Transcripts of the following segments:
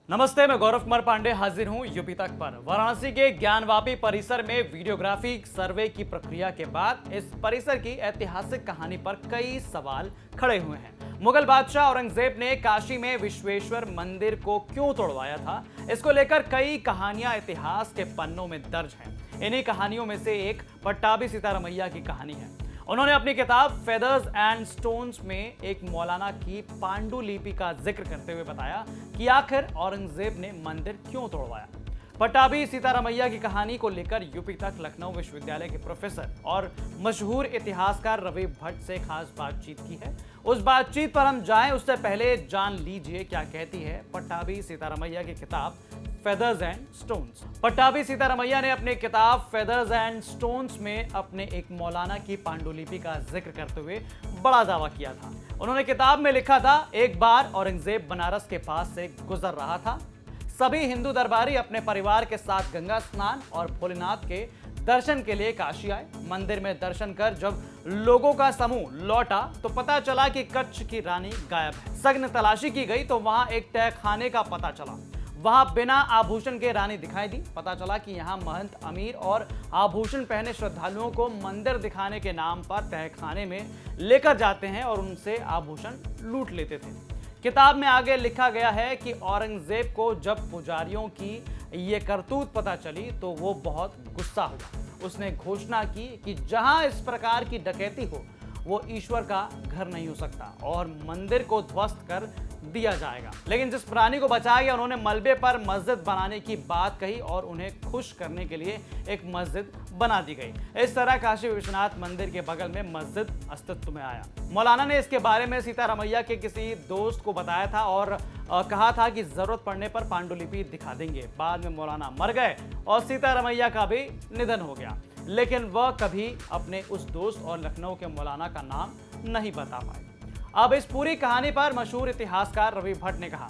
नमस्ते, मैं गौरव कुमार पांडे हाजिर हूं यूपी तक पर। वाराणसी के ज्ञानवापी परिसर में वीडियोग्राफी सर्वे की प्रक्रिया के बाद इस परिसर की ऐतिहासिक कहानी पर कई सवाल खड़े हुए हैं। मुगल बादशाह औरंगजेब ने काशी में विश्वेश्वर मंदिर को क्यों तोड़वाया था, इसको लेकर कई कहानियां इतिहास के पन्नों में दर्ज हैं। इन्हीं कहानियों में से एक पट्टाभी सीतारमैया की कहानी है। उन्होंने अपनी किताब फेदर्स एंड स्टोन्स में एक मौलाना की पांडुलिपि का जिक्र करते हुए बताया कि आखिर औरंगजेब ने मंदिर क्यों तोड़वाया। पट्टाभी सीतारमैया की कहानी को लेकर यूपी तक लखनऊ विश्वविद्यालय के प्रोफेसर और मशहूर इतिहासकार रवि भट्ट से खास बातचीत की है। उस बातचीत पर हम जाएं उससे पहले जान लीजिए क्या कहती है पट्टाभी सीतारमैया की किताब feathers and stones. Pattabhi Sitaramayya ने अपनी किताब फेदर्स एंड स्टोन्स में अपने एक मौलाना की पांडुलिपि का जिक्र करते हुए बड़ा दावा किया था। उन्होंने किताब में लिखा था, एक बार औरंगजेब बनारस के पास से गुजर रहा था। सभी हिंदू दरबारी अपने परिवार के साथ गंगा स्नान और भोलेनाथ के दर्शन के लिए काशी आए। मंदिर में दर्शन कर जब लोगों का समूह लौटा तो पता चला कि कच्छ की रानी गायब है। सघन तलाशी की गई तो वहां एक तहखाने का पता चला। वहां बिना आभूषण के रानी दिखाई दी। पता चला कि यहां महंत अमीर और आभूषण पहने श्रद्धालुओं को मंदिर दिखाने के नाम पर तहखाने में लेकर जाते हैं और उनसे आभूषण लूट लेते थे। किताब में आगे लिखा गया है कि औरंगजेब को जब पुजारियों की ये करतूत पता चली तो वो बहुत गुस्सा हुआ। उसने घोषणा की कि जहां इस प्रकार की डकैती हो वो ईश्वर का घर नहीं हो सकता और मंदिर को ध्वस्त कर दिया जाएगा। लेकिन जिस प्राणी को बचाया गया उन्होंने मलबे पर मस्जिद बनाने की बात कही और उन्हें खुश करने के लिए एक मस्जिद बना दी गई। इस तरह काशी विश्वनाथ मंदिर के बगल में मस्जिद अस्तित्व में आया। मौलाना ने इसके बारे में सीतारमैया के किसी दोस्त को बताया था और कहा था कि जरूरत पड़ने पर पांडुलिपि दिखा देंगे। बाद में मौलाना मर गए और सीतारमैया का भी निधन हो गया, लेकिन वह कभी अपने उस दोस्त और लखनऊ के मौलाना का नाम नहीं बता पाए। अब इस पूरी कहानी पर मशहूर इतिहासकार रवि भट्ट ने कहा,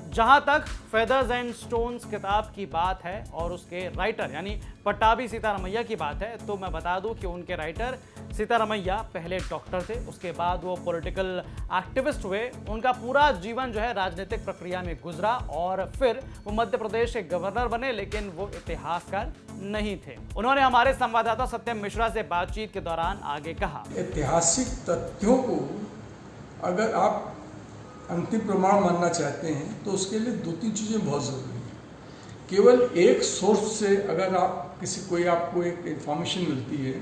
जहां तक फेदर्स एंड स्टोन्स किताब की बात है और उसके राइटर यानी पट्टाभी सीतारमैया की बात है, तो मैं बता दूं कि उनके राइटर सीतारमैया पहले डॉक्टर थे, उसके बाद वो पॉलिटिकल एक्टिविस्ट हुए। उनका पूरा जीवन जो है राजनीतिक प्रक्रिया में गुजरा और फिर वो मध्य प्रदेश के गवर्नर बने, लेकिन वो इतिहासकार नहीं थे। उन्होंने हमारे संवाददाता सत्यम मिश्रा से बातचीत के दौरान आगे कहा, ऐतिहासिक तथ्यों को अगर आप अंतिम प्रमाण मानना चाहते हैं तो उसके लिए दो तीन चीज़ें बहुत ज़रूरी हैं। केवल एक सोर्स से अगर आप आपको एक इंफॉर्मेशन मिलती है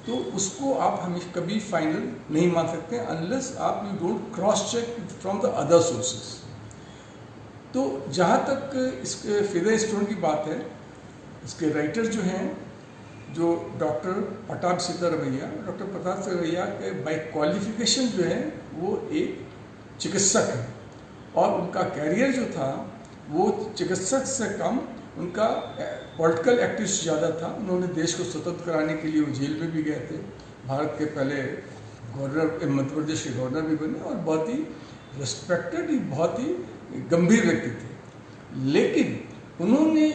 तो उसको आप हमेशा कभी फाइनल नहीं मान सकते अनलेस आप you don't cross check from the other sources. तो जहाँ तक इसके फेदर स्टोन की बात है, इसके राइटर जो हैं जो डॉक्टर पट्टाभी सीतारमैया के बाय क्वालिफिकेशन जो है वो एक चिकित्सक है और उनका कैरियर जो था वो चिकित्सक से कम उनका पॉलिटिकल एक्टिविस्ट ज़्यादा था। उन्होंने देश को स्वतंत्र कराने के लिए वो जेल में भी गए थे। भारत के पहले गवर्नर, मध्य प्रदेश के गवर्नर भी बने और बहुत ही रिस्पेक्टेड, बहुत ही गंभीर व्यक्ति थे। लेकिन उन्होंने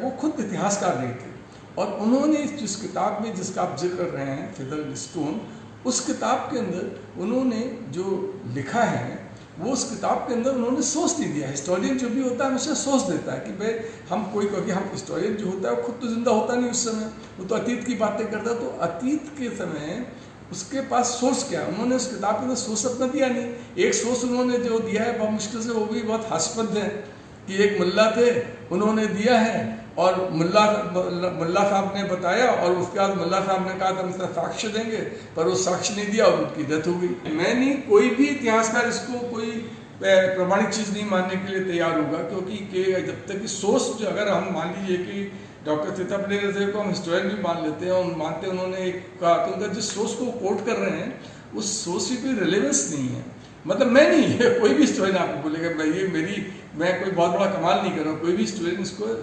वो खुद इतिहासकार नहीं थे और उन्होंने जिस किताब में जिसका आप जिक्र कर रहे हैं फेदर्स एंड स्टोन, उस किताब के अंदर उन्होंने जो लिखा है वो उस किताब के अंदर उन्होंने सोच नहीं दिया। हिस्टोरियन जो भी होता है हमेशा सोच देता है कि भाई हम क्योंकि हम हिस्टोरियन जो होता है वो खुद तो जिंदा होता नहीं उस समय, वो तो अतीत की बातें करता है। तो अतीत के समय उसके पास सोर्स क्या, उन्होंने उस किताब के अंदर सोर्स अपना दिया नहीं। एक सोर्स उन्होंने जो दिया है बहुत मुश्किल से, वो भी बहुत हास्यपद है कि एक मुल्ला थे, उन्होंने दिया है और मुल्ला साहब ने बताया और उसके बाद मुल्ला साहब ने कहा हम साक्ष्य देंगे, पर वो साक्ष्य नहीं दिया और उनकी डेथ हो गई। मैं नहीं, कोई भी इतिहासकार इसको कोई प्रमाणिक चीज़ नहीं मानने के लिए तैयार होगा, क्योंकि जब तक कि सोर्स जो अगर हम मान लीजिए कि डॉक्टर सीतारमैया को हम हिस्टोरियन भी मान लेते हैं और मानते हैं उन्होंने एक कहा, तो उनका जिस सोर्स को कोट कर रहे हैं उस सोर्स की कोई रिलेवेंस नहीं है। मतलब मैं नहीं है, कोई भी स्टूडेंट आपको बोलेगा मैं कोई बहुत बड़ा कमाल नहीं कर रहा हूँ, कोई भी स्टूडेंट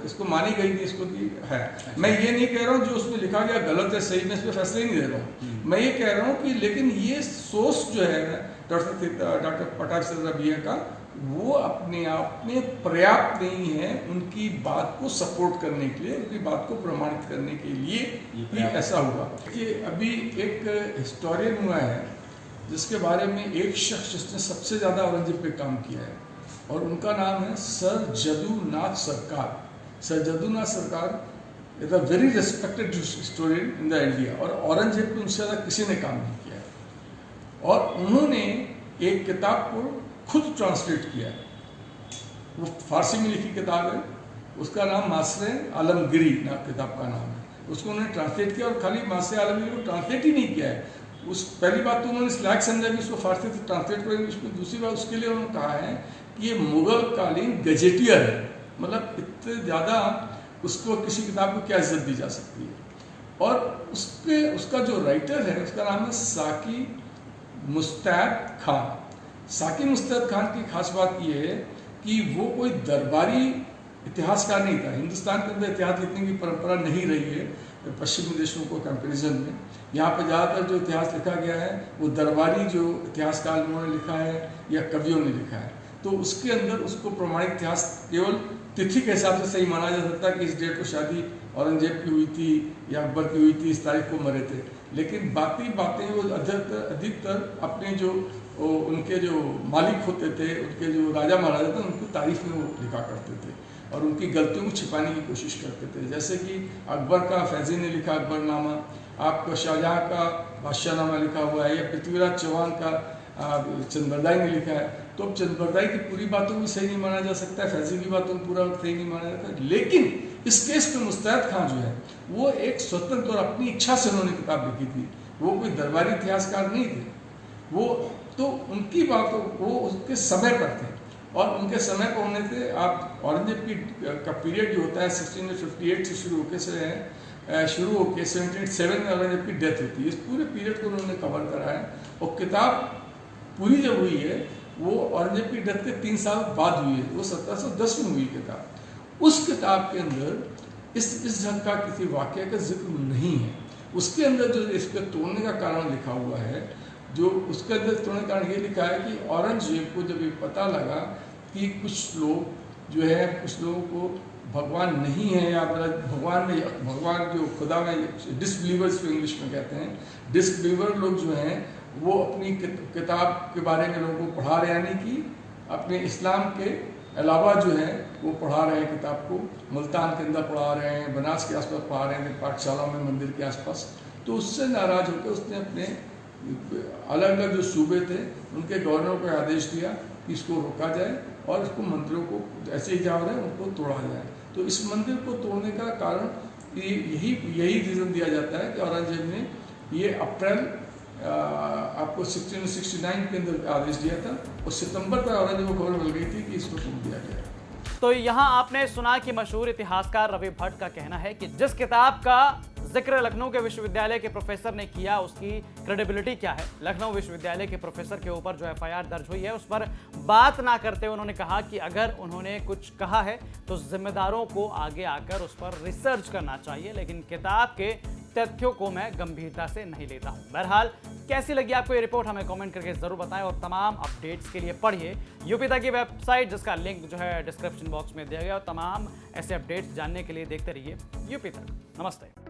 इसको मानी गई नहीं, इसको है। मैं ये नहीं कह रहा हूँ जो उसमें लिखा गया गलत है सही, मैं इस पर फैसले नहीं दे रहा हूँ। मैं ये कह रहा हूँ कि लेकिन ये सोर्स जो है डॉक्टर पट्टाभी सीतारमैया का, वो अपने आप में पर्याप्त नहीं है उनकी बात को सपोर्ट करने के लिए, उनकी बात को प्रमाणित करने के लिए ही ऐसा हुआ। कि अभी एक हिस्टोरियन हुआ है जिसके बारे में एक शख्स जिसने सबसे ज़्यादा औरंगजेब पे काम किया है, और उनका नाम है सर जदुनाथ सरकार। सर जदुनाथ सरकार is a very respected historian in the India, और औरंगजेब पे उनसे ज़्यादा किसी ने काम नहीं किया है। और उन्होंने एक किताब को खुद ट्रांसलेट किया है, वो फारसी में लिखी किताब है, उसका नाम मासरे आलमगिरी नाम किताब का नाम है। उसको उन्होंने ट्रांसलेट किया, और खाली मासरे आलमगिरी को ट्रांसलेट ही नहीं किया है, उस पहली बात तो उन्होंने स्लैग समझा कि इसको फारसी से ट्रांसलेट करेंगे इंग्लिश में। दूसरी बात उसके लिए उन्होंने कहा है कि ये मुगल कालीन गजेटियर है, मतलब इतने ज़्यादा उसको किसी किताब को क्या इज्जत दी जा सकती है। और उसका जो राइटर है उसका नाम है साकी मुस्तैद खान। साकी मुस्तैद खान की खास बात ये है कि वो कोई दरबारी इतिहासकार नहीं था। हिंदुस्तान के अंदर इतिहास लिखने की परंपरा नहीं रही है पश्चिमी देशों को कंपैरिजन में। यहाँ पर ज़्यादातर जो इतिहास लिखा गया है वो दरबारी जो इतिहासकार उन्होंने लिखा है या कवियों ने लिखा है, तो उसके अंदर उसको प्रमाणिक इतिहास केवल तिथि के हिसाब से सही माना जा सकता है कि इस डेट को शादी औरंगजेब की हुई थी या अकबर की हुई थी, इस तारीख को मरे थे। लेकिन बाकी बातें वो अधिकतर अपने जो उनके जो मालिक होते थे, उनके जो राजा महाराजा थे, उनकी तारीफ में वो लिखा करते थे और उनकी गलतियों को छिपाने की कोशिश करते थे। जैसे कि अकबर का फैजी ने लिखा अकबरनामा, आपका शाहजहाँ का बादशाहनामा लिखा हुआ है, या पृथ्वीराज चौहान का चंद्रबरदाई ने लिखा है। तो अब चंद्रबरदाई की पूरी बातों को सही नहीं माना जा सकता है, फैजी की बातों को पूरा सही नहीं माना जाता है। लेकिन इस केस में मुस्तैद खान जो है वो एक स्वतंत्र और अपनी इच्छा से उन्होंने किताब लिखी थी, वो कोई दरबारी इतिहासकार नहीं थे। वो तो उनकी बातों वो उसके समय पर थे, और उनके समय पर होने थे। आप औरंगजेब का पीरियड जो होता है 1658 से शुरू होकर 1787 में औरंगजेब की डेथ होती है। इस पूरे पीरियड को उन्होंने कवर करा है, और किताब पूरी जब हुई है वो औरंगजेब की डेथ के 3 साल बाद हुई है, वो 1710 में हुई किताब। उस किताब के अंदर इस ढंग का किसी वाक़या का जिक्र नहीं है। उसके अंदर जो इसके तोड़ने का कारण लिखा हुआ है, जो उसके अंदर तोड़ने का कारण ये लिखा है कि औरंगजेब को जब ये पता लगा कि कुछ लोग जो है, कुछ लोगों को भगवान नहीं है, या भगवान जो खुदा में डिसबिलीवर्स को इंग्लिश में कहते हैं, डिसबिलीवर लोग जो हैं वो अपनी किताब के बारे में लोगों को पढ़ा रहे हैं, यानी कि अपने इस्लाम के अलावा जो है वो पढ़ा रहे हैं किताब को। मुल्तान के अंदर पढ़ा रहे हैं, बनास के आसपास पढ़ा रहे हैं, पाठशाला में मंदिर के आसपास। तो उससे नाराज होकर उसने अपने अलग अलग जो सूबे थे उनके गवर्नरों को आदेश दिया कि इसको रोका जाए और इसको मंदिरों को ऐसे ही जा रहे हैं उनको तोड़ा जाए। तो इस मंदिर को तोड़ने का कारण यही रीज़न दिया जाता है कि औरंगजेब ने ये अप्रैल आपको 1669 के अंदर आदेश दिया था, और सितंबर पर औरंगजेब को खबर मिल गई थी कि इसको तोड़ दिया गया। तो यहाँ आपने सुना कि मशहूर इतिहासकार रवि भट्ट का कहना है कि जिस किताब का जिक्र लखनऊ के विश्वविद्यालय के प्रोफेसर ने किया उसकी क्रेडिबिलिटी क्या है। लखनऊ विश्वविद्यालय के प्रोफेसर के ऊपर जो एफआईआर दर्ज हुई है उस पर बात ना करते हुए उन्होंने कहा कि अगर उन्होंने कुछ कहा है तो जिम्मेदारों को आगे आकर उस पर रिसर्च करना चाहिए, लेकिन किताब के तथ्यों को मैं गंभीरता से नहीं लेता हूं। बहरहाल कैसी लगी आपको ये रिपोर्ट हमें कमेंट करके जरूर बताएं, और तमाम अपडेट्स के लिए पढ़िए यूपी तक की वेबसाइट, जिसका लिंक जो है डिस्क्रिप्शन बॉक्स में दिया गया, और तमाम ऐसे अपडेट्स जानने के लिए देखते रहिए यूपी तक। नमस्ते।